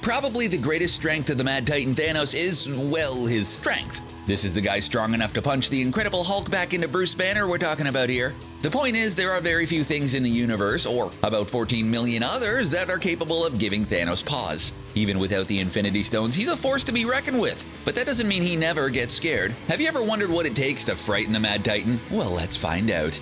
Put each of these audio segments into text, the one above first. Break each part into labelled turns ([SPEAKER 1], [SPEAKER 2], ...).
[SPEAKER 1] Probably the greatest strength of the Mad Titan Thanos is, well, his strength. This is the guy strong enough to punch the Incredible Hulk back into Bruce Banner we're talking about here. The point is, there are very few things in the universe, or about 14 million others, that are capable of giving Thanos pause. Even without the Infinity Stones, he's a force to be reckoned with. But that doesn't mean he never gets scared. Have you ever wondered what it takes to frighten the Mad Titan? Well, let's find out.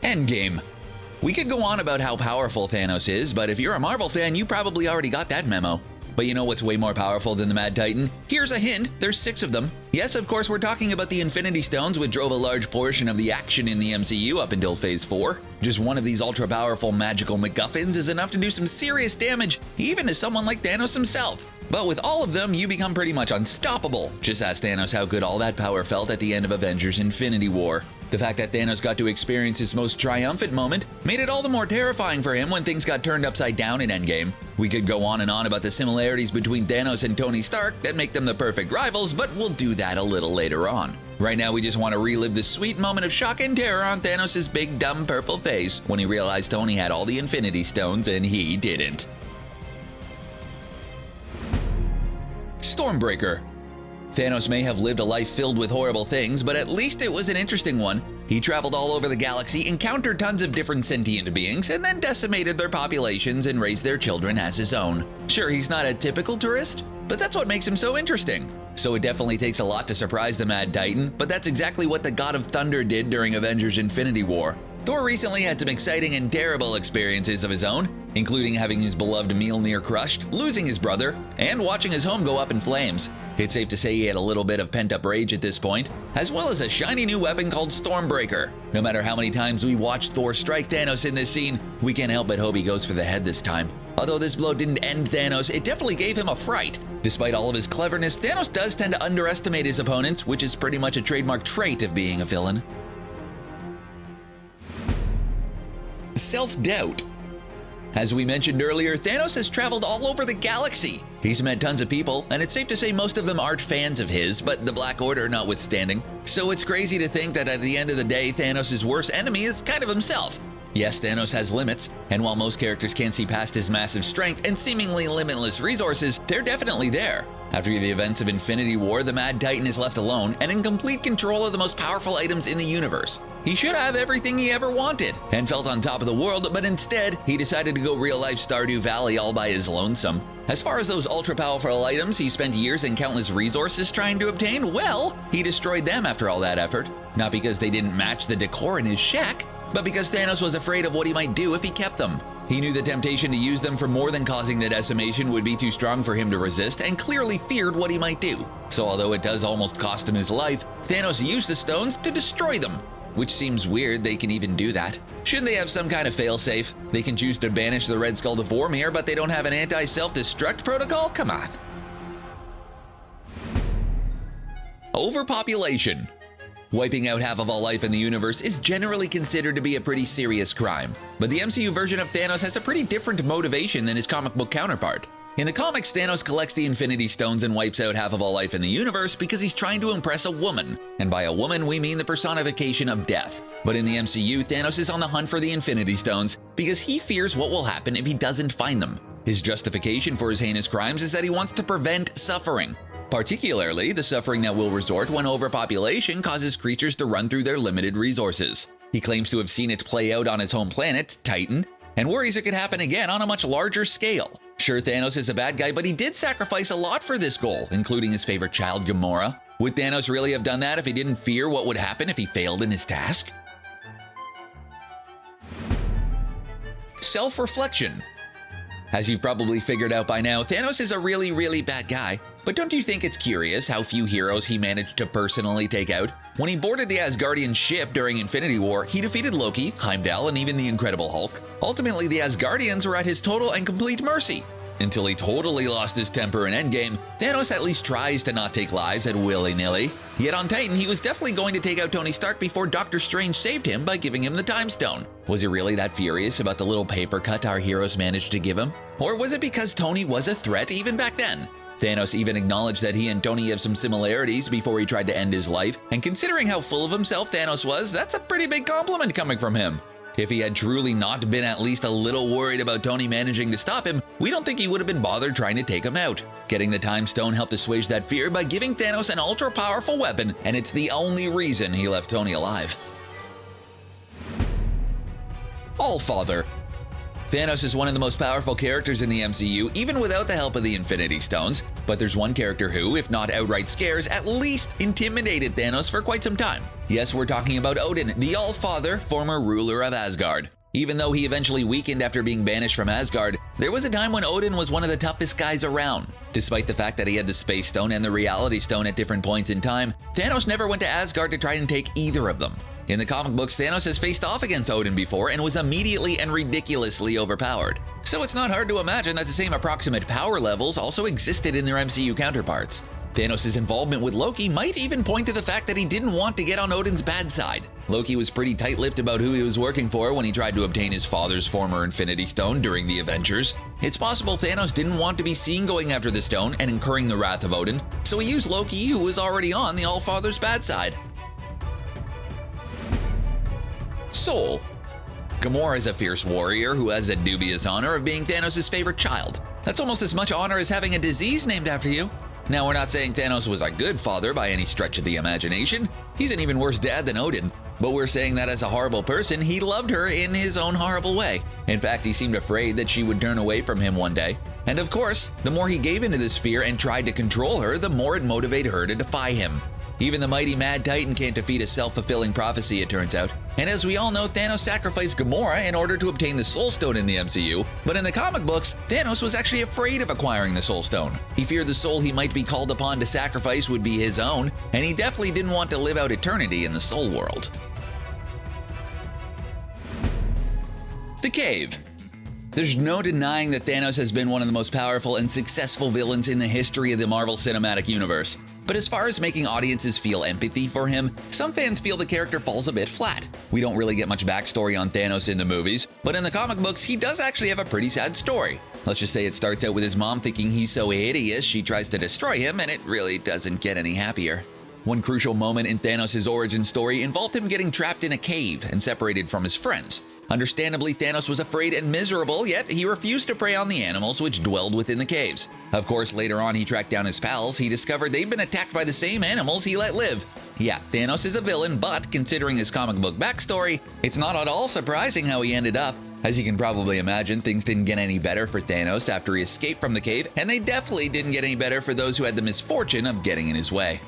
[SPEAKER 1] Endgame. We could go on about how powerful Thanos is, but if you're a Marvel fan, you probably already got that memo. But you know what's way more powerful than the Mad Titan? Here's a hint, there's 6 of them. Yes, of course, we're talking about the Infinity Stones, which drove a large portion of the action in the MCU up until Phase 4. Just one of these ultra-powerful magical MacGuffins is enough to do some serious damage, even to someone like Thanos himself. But with all of them, you become pretty much unstoppable. Just ask Thanos how good all that power felt at the end of Avengers Infinity War. The fact that Thanos got to experience his most triumphant moment made it all the more terrifying for him when things got turned upside down in Endgame. We could go on and on about the similarities between Thanos and Tony Stark that make them the perfect rivals, but we'll do that a little later on. Right now, we just want to relive the sweet moment of shock and terror on Thanos' big dumb purple face when he realized Tony had all the Infinity Stones and he didn't. Stormbreaker. Thanos may have lived a life filled with horrible things, but at least it was an interesting one. He traveled all over the galaxy, encountered tons of different sentient beings, and then decimated their populations and raised their children as his own. Sure, he's not a typical tourist, but that's what makes him so interesting. So it definitely takes a lot to surprise the Mad Titan, but that's exactly what the God of Thunder did during Avengers Infinity War. Thor recently had some exciting and terrible experiences of his own, including having his beloved Mjolnir crushed, losing his brother, and watching his home go up in flames. It's safe to say he had a little bit of pent-up rage at this point, as well as a shiny new weapon called Stormbreaker. No matter how many times we watch Thor strike Thanos in this scene, we can't help but hope he goes for the head this time. Although this blow didn't end Thanos, it definitely gave him a fright. Despite all of his cleverness, Thanos does tend to underestimate his opponents, which is pretty much a trademark trait of being a villain. Self-doubt. As we mentioned earlier, Thanos has traveled all over the galaxy. He's met tons of people, and it's safe to say most of them aren't fans of his, but the Black Order notwithstanding. So it's crazy to think that at the end of the day, Thanos' worst enemy is kind of himself. Yes, Thanos has limits, and while most characters can't see past his massive strength and seemingly limitless resources, they're definitely there. After the events of Infinity War, the Mad Titan is left alone and in complete control of the most powerful items in the universe. He should have everything he ever wanted and felt on top of the world, but instead, he decided to go real-life Stardew Valley all by his lonesome. As far as those ultra-powerful items he spent years and countless resources trying to obtain, well, he destroyed them after all that effort. Not because they didn't match the decor in his shack, but because Thanos was afraid of what he might do if he kept them. He knew the temptation to use them for more than causing the decimation would be too strong for him to resist, and clearly feared what he might do. So although it does almost cost him his life, Thanos used the stones to destroy them. Which seems weird they can even do that. Shouldn't they have some kind of failsafe? They can choose to banish the Red Skull to Vormir, but they don't have an anti-self-destruct protocol? Come on. Overpopulation. Wiping out half of all life in the universe is generally considered to be a pretty serious crime. But the MCU version of Thanos has a pretty different motivation than his comic book counterpart. In the comics, Thanos collects the Infinity Stones and wipes out half of all life in the universe because he's trying to impress a woman. And by a woman, we mean the personification of death. But in the MCU, Thanos is on the hunt for the Infinity Stones because he fears what will happen if he doesn't find them. His justification for his heinous crimes is that he wants to prevent suffering. Particularly, the suffering that will resort when overpopulation causes creatures to run through their limited resources. He claims to have seen it play out on his home planet, Titan, and worries it could happen again on a much larger scale. Sure, Thanos is a bad guy, but he did sacrifice a lot for this goal, including his favorite child, Gamora. Would Thanos really have done that if he didn't fear what would happen if he failed in his task? Self-reflection. As you've probably figured out by now, Thanos is a really, really bad guy. But don't you think it's curious how few heroes he managed to personally take out? When he boarded the Asgardian ship during Infinity War, he defeated Loki, Heimdall, and even the Incredible Hulk. Ultimately, the Asgardians were at his total and complete mercy. Until he totally lost his temper in Endgame, Thanos at least tries to not take lives at willy-nilly. Yet on Titan, he was definitely going to take out Tony Stark before Doctor Strange saved him by giving him the Time Stone. Was he really that furious about the little paper cut our heroes managed to give him? Or was it because Tony was a threat even back then? Thanos even acknowledged that he and Tony have some similarities before he tried to end his life, and considering how full of himself Thanos was, that's a pretty big compliment coming from him. If he had truly not been at least a little worried about Tony managing to stop him, we don't think he would have been bothered trying to take him out. Getting the Time Stone helped assuage that fear by giving Thanos an ultra-powerful weapon, and it's the only reason he left Tony alive. Allfather. Thanos is one of the most powerful characters in the MCU, even without the help of the Infinity Stones. But there's one character who, if not outright scares, at least intimidated Thanos for quite some time. Yes, we're talking about Odin, the Allfather, former ruler of Asgard. Even though he eventually weakened after being banished from Asgard, there was a time when Odin was one of the toughest guys around. Despite the fact that he had the Space Stone and the Reality Stone at different points in time, Thanos never went to Asgard to try and take either of them. In the comic books, Thanos has faced off against Odin before and was immediately and ridiculously overpowered. So it's not hard to imagine that the same approximate power levels also existed in their MCU counterparts. Thanos' involvement with Loki might even point to the fact that he didn't want to get on Odin's bad side. Loki was pretty tight-lipped about who he was working for when he tried to obtain his father's former Infinity Stone during the Avengers. It's possible Thanos didn't want to be seen going after the stone and incurring the wrath of Odin, so he used Loki, who was already on the Allfather's bad side. Soul. Gamora is a fierce warrior who has the dubious honor of being Thanos' favorite child. That's almost as much honor as having a disease named after you. Now, we're not saying Thanos was a good father by any stretch of the imagination. He's an even worse dad than Odin. But we're saying that as a horrible person, he loved her in his own horrible way. In fact, he seemed afraid that she would turn away from him one day. And of course, the more he gave into this fear and tried to control her, the more it motivated her to defy him. Even the mighty Mad Titan can't defeat a self-fulfilling prophecy, it turns out. And as we all know, Thanos sacrificed Gamora in order to obtain the Soul Stone in the MCU, but in the comic books, Thanos was actually afraid of acquiring the Soul Stone. He feared the soul he might be called upon to sacrifice would be his own, and he definitely didn't want to live out eternity in the Soul World. The Cave. There's no denying that Thanos has been one of the most powerful and successful villains in the history of the Marvel Cinematic Universe. But as far as making audiences feel empathy for him, some fans feel the character falls a bit flat. We don't really get much backstory on Thanos in the movies, but in the comic books, he does actually have a pretty sad story. Let's just say it starts out with his mom thinking he's so hideous she tries to destroy him, and it really doesn't get any happier. One crucial moment in Thanos' origin story involved him getting trapped in a cave and separated from his friends. Understandably, Thanos was afraid and miserable, yet he refused to prey on the animals which dwelled within the caves. Of course, later on he tracked down his pals. He discovered they've been attacked by the same animals he let live. Yeah, Thanos is a villain, but considering his comic book backstory, it's not at all surprising how he ended up. As you can probably imagine, things didn't get any better for Thanos after he escaped from the cave, and they definitely didn't get any better for those who had the misfortune of getting in his way.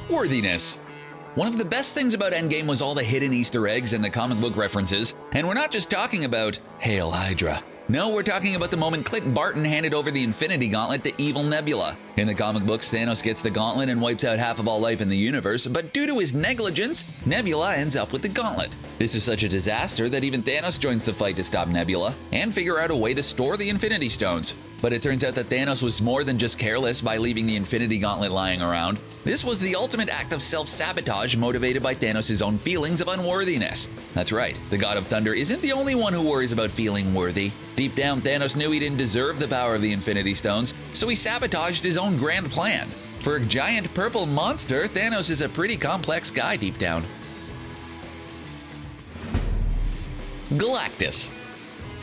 [SPEAKER 1] Worthiness. One of the best things about Endgame was all the hidden Easter eggs and the comic book references, and we're not just talking about Hail Hydra. No, we're talking about the moment Clint Barton handed over the Infinity Gauntlet to evil Nebula. In the comic books, Thanos gets the gauntlet and wipes out half of all life in the universe, but due to his negligence, Nebula ends up with the gauntlet. This is such a disaster that even Thanos joins the fight to stop Nebula and figure out a way to store the Infinity Stones. But it turns out that Thanos was more than just careless by leaving the Infinity Gauntlet lying around. This was the ultimate act of self-sabotage motivated by Thanos' own feelings of unworthiness. That's right, the God of Thunder isn't the only one who worries about feeling worthy. Deep down, Thanos knew he didn't deserve the power of the Infinity Stones, so he sabotaged his own grand plan. For a giant purple monster, Thanos is a pretty complex guy deep down. Galactus.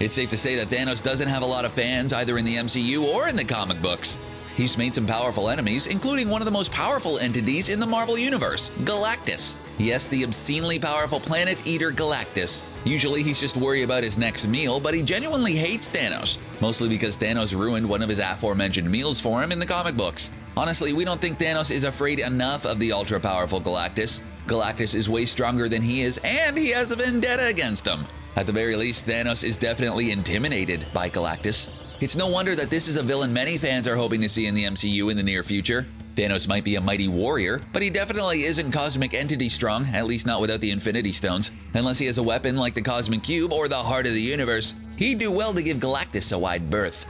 [SPEAKER 1] It's safe to say that Thanos doesn't have a lot of fans either in the MCU or in the comic books. He's made some powerful enemies, including one of the most powerful entities in the Marvel Universe, Galactus. Yes, the obscenely powerful planet eater Galactus. Usually he's just worried about his next meal, but he genuinely hates Thanos, mostly because Thanos ruined one of his aforementioned meals for him in the comic books. Honestly, we don't think Thanos is afraid enough of the ultra-powerful Galactus. Galactus is way stronger than he is, and he has a vendetta against him. At the very least, Thanos is definitely intimidated by Galactus. It's no wonder that this is a villain many fans are hoping to see in the MCU in the near future. Thanos might be a mighty warrior, but he definitely isn't cosmic entity strong, at least not without the Infinity Stones. Unless he has a weapon like the Cosmic Cube or the Heart of the Universe, he'd do well to give Galactus a wide berth.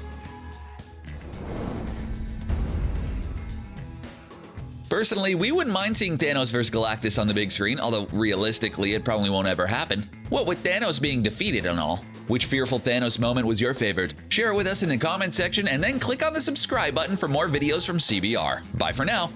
[SPEAKER 1] Personally, we wouldn't mind seeing Thanos vs. Galactus on the big screen, although realistically it probably won't ever happen. What with Thanos being defeated and all. Which fearful Thanos moment was your favorite? Share it with us in the comment section and then click on the subscribe button for more videos from CBR. Bye for now.